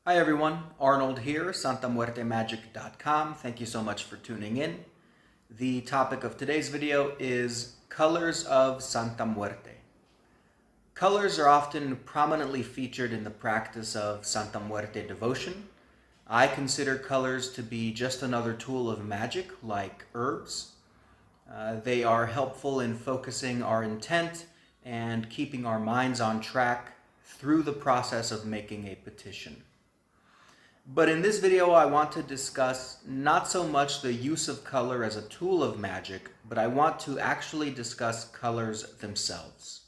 Hi everyone, Arnold here, santamuertemagic.com. Thank you so much for tuning in. The topic of today's video is colors of Santa Muerte. Colors are often prominently featured in the practice of Santa Muerte devotion. I consider colors to be just another tool of magic, like herbs. They are helpful in focusing our intent and keeping our minds on track through the process of making a petition. But in this video, I want to discuss not so much the use of color as a tool of magic, but I want to actually discuss colors themselves.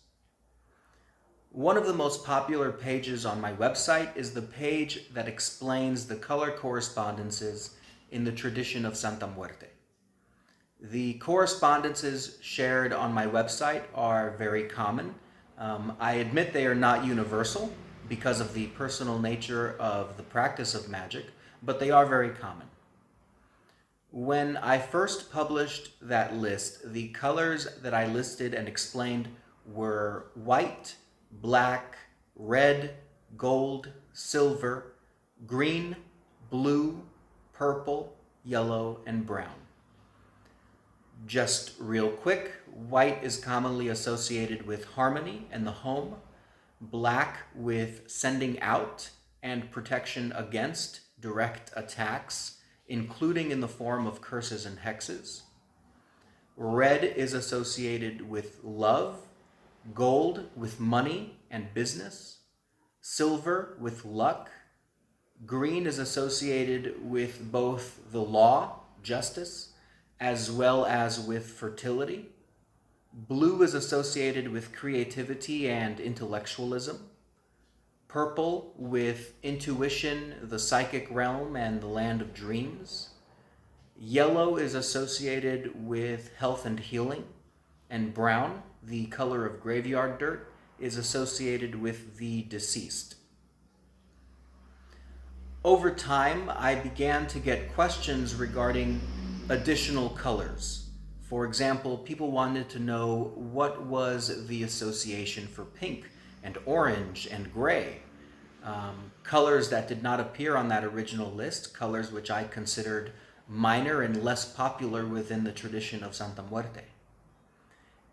One of the most popular pages on my website is the page that explains the color correspondences in the tradition of Santa Muerte. The correspondences shared on my website are very common. I admit they are not universal, because of the personal nature of the practice of magic, but they are very common. When I first published that list, the colors that I listed and explained were white, black, red, gold, silver, green, blue, purple, yellow, and brown. Just real quick, white is commonly associated with harmony and the home, black with sending out and protection against direct attacks, including in the form of curses and hexes. Red is associated with love, gold with money and business, silver with luck. Green is associated with both the law, justice, as well as with fertility. Blue is associated with creativity and intellectualism. Purple with intuition, the psychic realm, and the land of dreams. Yellow is associated with health and healing. And brown, the color of graveyard dirt, is associated with the deceased. Over time, I began to get questions regarding additional colors. For example, people wanted to know what was the association for pink and orange and gray, colors that did not appear on that original list, colors which I considered minor and less popular within the tradition of Santa Muerte.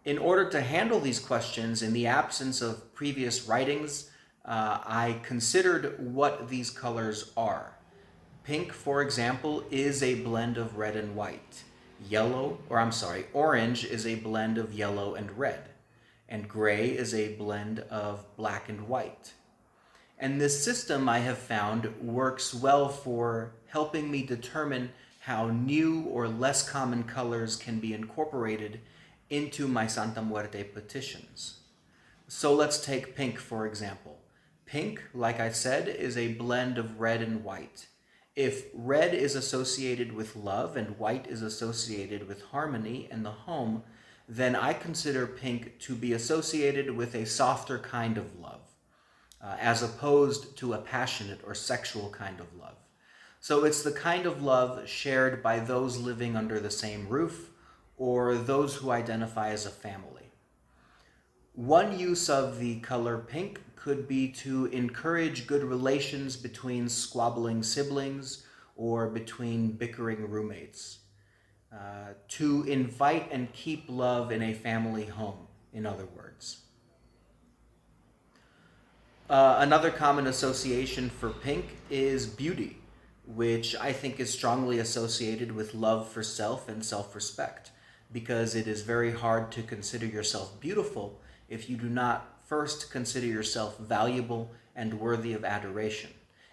In order to handle these questions, in the absence of previous writings, I considered what these colors are. Pink, for example, is a blend of red and white. Orange is a blend of yellow and red, and gray is a blend of black and white. And this system, I have found, works well for helping me determine how new or less common colors can be incorporated into my Santa Muerte petitions. So let's take pink, for example. Pink, like I said, is a blend of red and white. If red is associated with love and white is associated with harmony and the home, then I consider pink to be associated with a softer kind of love, as opposed to a passionate or sexual kind of love. So it's the kind of love shared by those living under the same roof or those who identify as a family. One use of the color pink could be to encourage good relations between squabbling siblings or between bickering roommates, to invite and keep love in a family home, in other words. Another common association for pink is beauty, which I think is strongly associated with love for self and self-respect, because it is very hard to consider yourself beautiful if you do not first consider yourself valuable and worthy of adoration.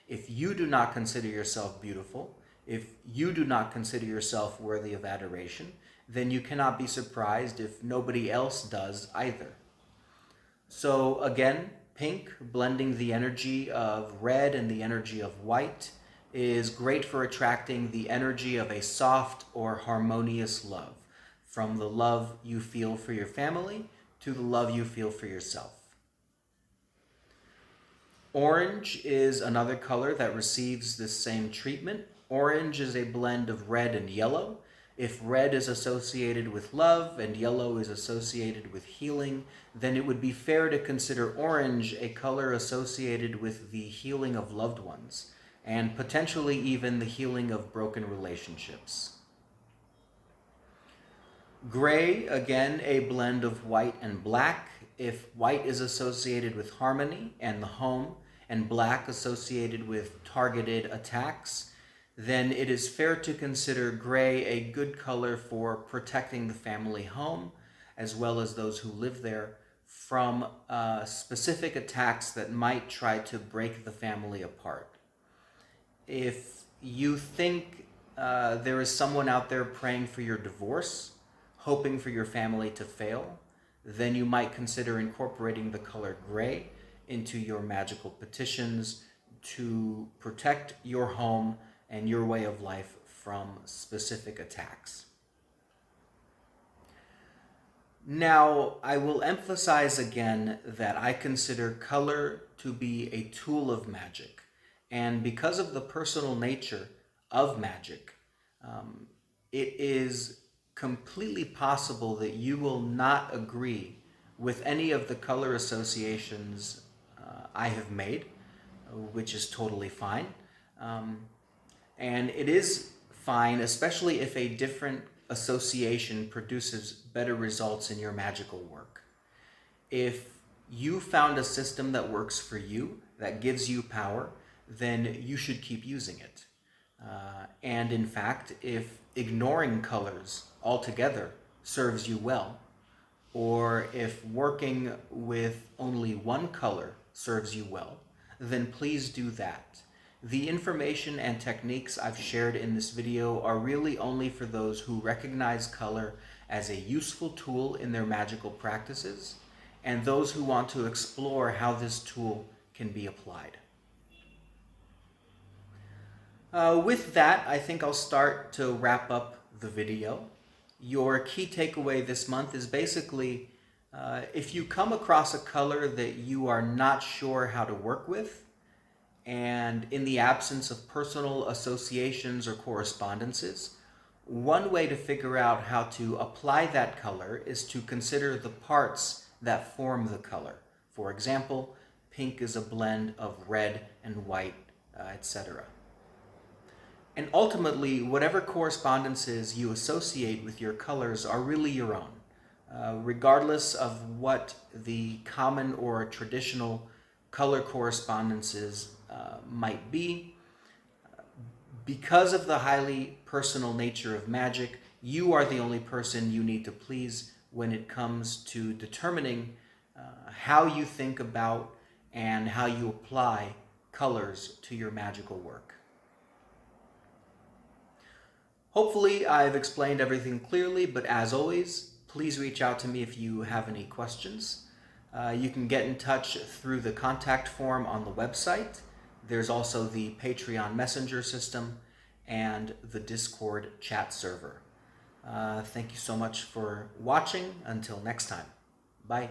If you do not consider yourself beautiful, if you do not consider yourself worthy of adoration, then you cannot be surprised if nobody else does either. So again, pink, blending the energy of red and the energy of white, is great for attracting the energy of a soft or harmonious love, from the love you feel for your family to the love you feel for yourself. Orange is another color that receives this same treatment. Orange is a blend of red and yellow. If red is associated with love and yellow is associated with healing, then it would be fair to consider orange a color associated with the healing of loved ones, and potentially even the healing of broken relationships. Gray, again, a blend of white and black. If white is associated with harmony and the home, and black associated with targeted attacks, then it is fair to consider gray a good color for protecting the family home, as well as those who live there, from specific attacks that might try to break the family apart. If you think there is someone out there praying for your divorce, hoping for your family to fail, then you might consider incorporating the color gray into your magical petitions to protect your home and your way of life from specific attacks. Now, I will emphasize again that I consider color to be a tool of magic. And because of the personal nature of magic, it is completely possible that you will not agree with any of the color associations I have made, which is totally fine. And it is fine, especially if a different association produces better results in your magical work. If you found a system that works for you, that gives you power, then you should keep using it. And in fact, if ignoring colors altogether serves you well, or if working with only one color serves you well, then please do that. The information and techniques I've shared in this video are really only for those who recognize color as a useful tool in their magical practices, and those who want to explore how this tool can be applied. With that, I think I'll start to wrap up the video. Your key takeaway this month is basically, if you come across a color that you are not sure how to work with, and in the absence of personal associations or correspondences, one way to figure out how to apply that color is to consider the parts that form the color. For example, pink is a blend of red and white, etc. And ultimately, whatever correspondences you associate with your colors are really your own, regardless of what the common or traditional color correspondences might be. Because of the highly personal nature of magic, you are the only person you need to please when it comes to determining how you think about and how you apply colors to your magical work. Hopefully I've explained everything clearly, but as always, please reach out to me if you have any questions. You can get in touch through the contact form on the website. There's also the Patreon messenger system and the Discord chat server. Thank you so much for watching. Until next time. Bye.